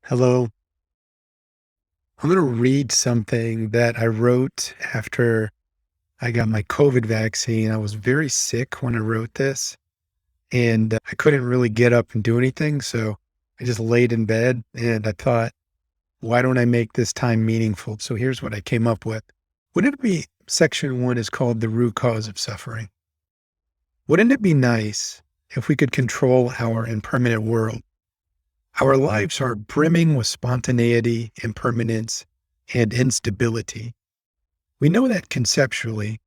Hello. I'm going to read something that I wrote after I got my COVID vaccine. I was very sick when I wrote this, and I couldn't really get up and do anything. So I just laid in bed and I thought, why don't I make this time meaningful? So here's what I came up with. Wouldn't it be, section one is called the root cause of suffering. Wouldn't it be nice if we could control our impermanent world? Our lives are brimming with spontaneity, impermanence, and instability. We know that conceptually,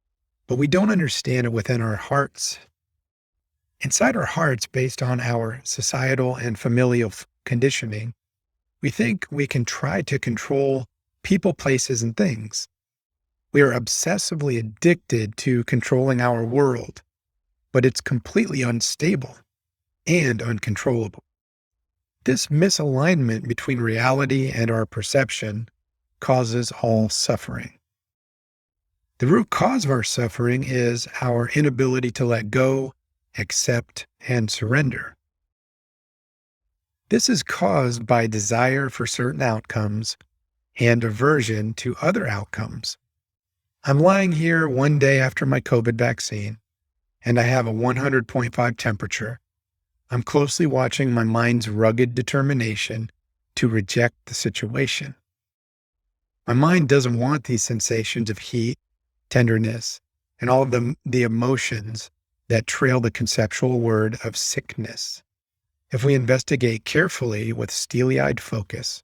but we don't understand it within our hearts. Inside our hearts, based on our societal and familial conditioning, we think we can try to control people, places, and things. We are obsessively addicted to controlling our world, but it's completely unstable and uncontrollable. This misalignment between reality and our perception causes all suffering. The root cause of our suffering is our inability to let go, accept, and surrender. This is caused by desire for certain outcomes and aversion to other outcomes. I'm lying here one day after my COVID vaccine, and I have a 100.5 temperature. I'm closely watching my mind's rugged determination to reject the situation. My mind doesn't want these sensations of heat, tenderness, and all of the emotions that trail the conceptual word of sickness. If we investigate carefully with steely-eyed focus,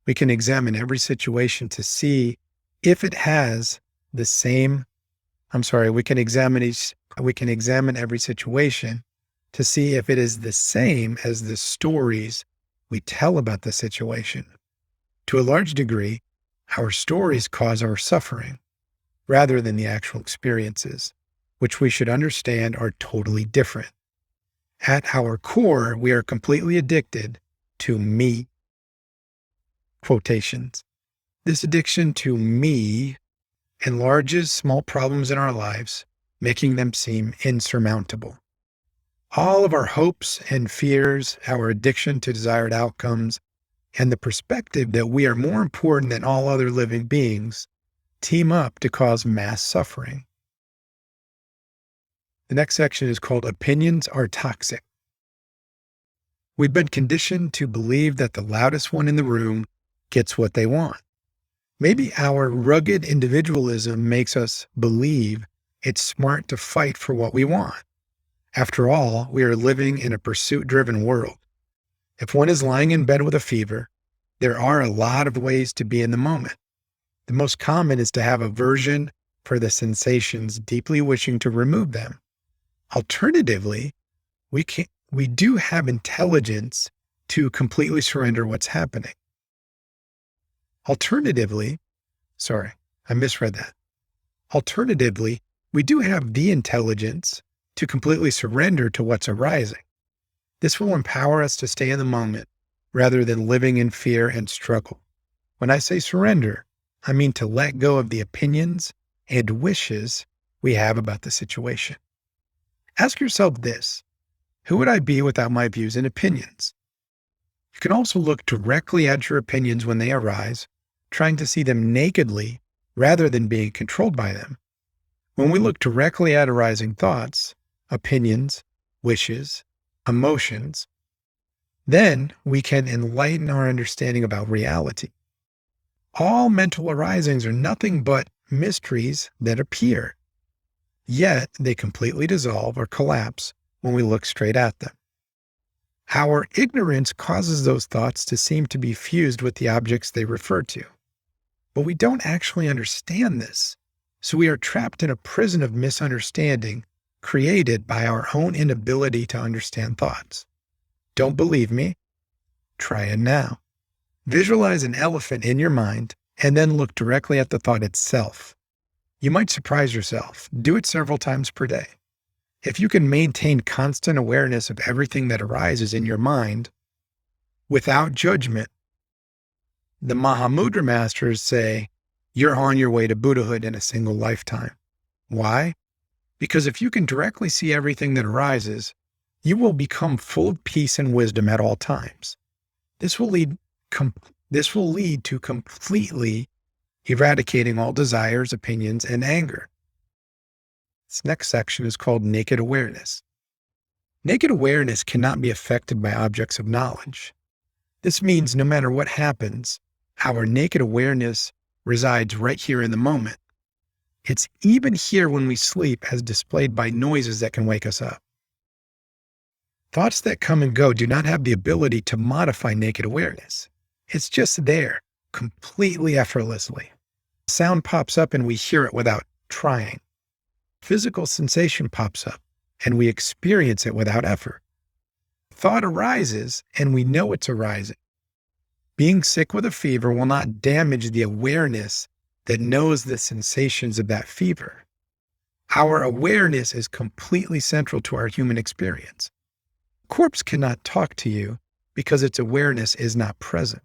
we can examine every situation to see if it has the same, we can examine every situation to see if it is the same as the stories we tell about the situation. To a large degree, our stories cause our suffering, rather than the actual experiences, which we should understand are totally different. At our core, we are completely addicted to me. Quotations. This addiction to me enlarges small problems in our lives, making them seem insurmountable. All of our hopes and fears, our addiction to desired outcomes, and the perspective that we are more important than all other living beings team up to cause mass suffering. The next section is called Opinions Are Toxic. We've been conditioned to believe that the loudest one in the room gets what they want. Maybe our rugged individualism makes us believe it's smart to fight for what we want. After all, we are living in a pursuit-driven world. If one is lying in bed with a fever, there are a lot of ways to be in the moment. The most common is to have aversion for the sensations, deeply wishing to remove them. Alternatively, we do have intelligence to completely surrender what's happening. Alternatively, we do have the intelligence to completely surrender to what's arising. This will empower us to stay in the moment rather than living in fear and struggle. When I say surrender, I mean to let go of the opinions and wishes we have about the situation. Ask yourself this: who would I be without my views and opinions? You can also look directly at your opinions when they arise, trying to see them nakedly rather than being controlled by them. When we look directly at arising thoughts, opinions, wishes, emotions, then we can enlighten our understanding about reality. All mental arisings are nothing but mysteries that appear, yet they completely dissolve or collapse when we look straight at them. Our ignorance causes those thoughts to seem to be fused with the objects they refer to. But we don't actually understand this, so we are trapped in a prison of misunderstanding created by our own inability to understand thoughts. Don't believe me? Try it now. Visualize an elephant in your mind and then look directly at the thought itself. You might surprise yourself. Do it several times per day. If you can maintain constant awareness of everything that arises in your mind without judgment, the Mahamudra masters say you're on your way to Buddhahood in a single lifetime. Why? Because if you can directly see everything that arises, you will become full of peace and wisdom at all times. This will lead This will lead to completely eradicating all desires, opinions, and anger. This next section is called naked awareness. Naked awareness cannot be affected by objects of knowledge. This means no matter what happens, our naked awareness resides right here in the moment. It's even here when we sleep, as displayed by noises that can wake us up. Thoughts that come and go do not have the ability to modify naked awareness. It's just there, completely effortlessly. Sound pops up and we hear it without trying. Physical sensation pops up and we experience it without effort. Thought arises and we know it's arising. Being sick with a fever will not damage the awareness that knows the sensations of that fever. Our awareness is completely central to our human experience. A corpse cannot talk to you because its awareness is not present.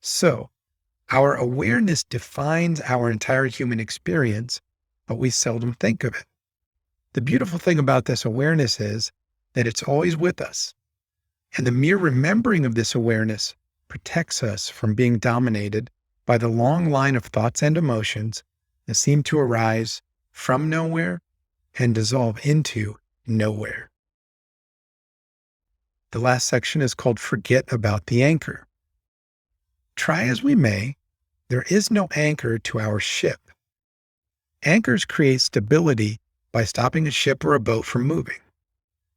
So, our awareness defines our entire human experience, but we seldom think of it. The beautiful thing about this awareness is that it's always with us, and the mere remembering of this awareness protects us from being dominated by the long line of thoughts and emotions that seem to arise from nowhere and dissolve into nowhere. The last section is called Forget About the Anchor. Try as we may, there is no anchor to our ship. Anchors create stability by stopping a ship or a boat from moving.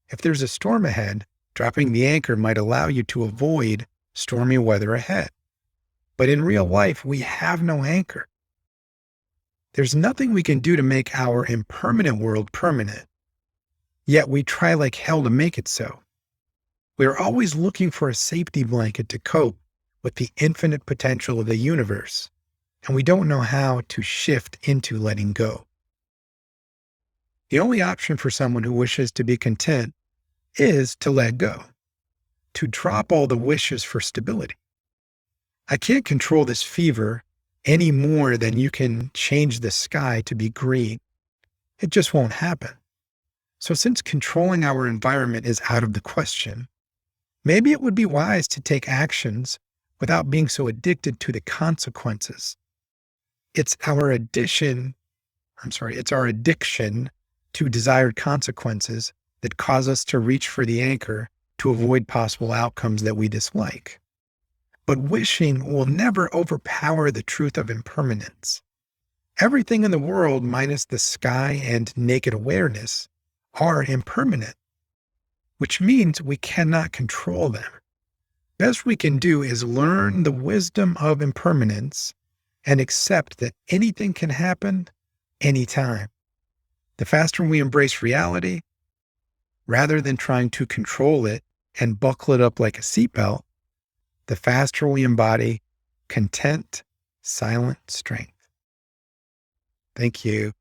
If there's a storm ahead, dropping the anchor might allow you to avoid stormy weather ahead. But in real life, we have no anchor. There's nothing we can do to make our impermanent world permanent, yet we try like hell to make it so. We're always looking for a safety blanket to cope with the infinite potential of the universe, and we don't know how to shift into letting go. The only option for someone who wishes to be content is to let go, to drop all the wishes for stability. I can't control this fever any more than you can change the sky to be green. It just won't happen. So since controlling our environment is out of the question, maybe it would be wise to take actions without being so addicted to the consequences. It's our addiction to desired consequences that cause us to reach for the anchor to avoid possible outcomes that we dislike. But wishing will never overpower the truth of impermanence. Everything in the world, minus the sky and naked awareness, are impermanent, which means we cannot control them. Best we can do is learn the wisdom of impermanence and accept that anything can happen anytime. The faster we embrace reality, rather than trying to control it and buckle it up like a seatbelt, the faster we embody content, silent strength. Thank you.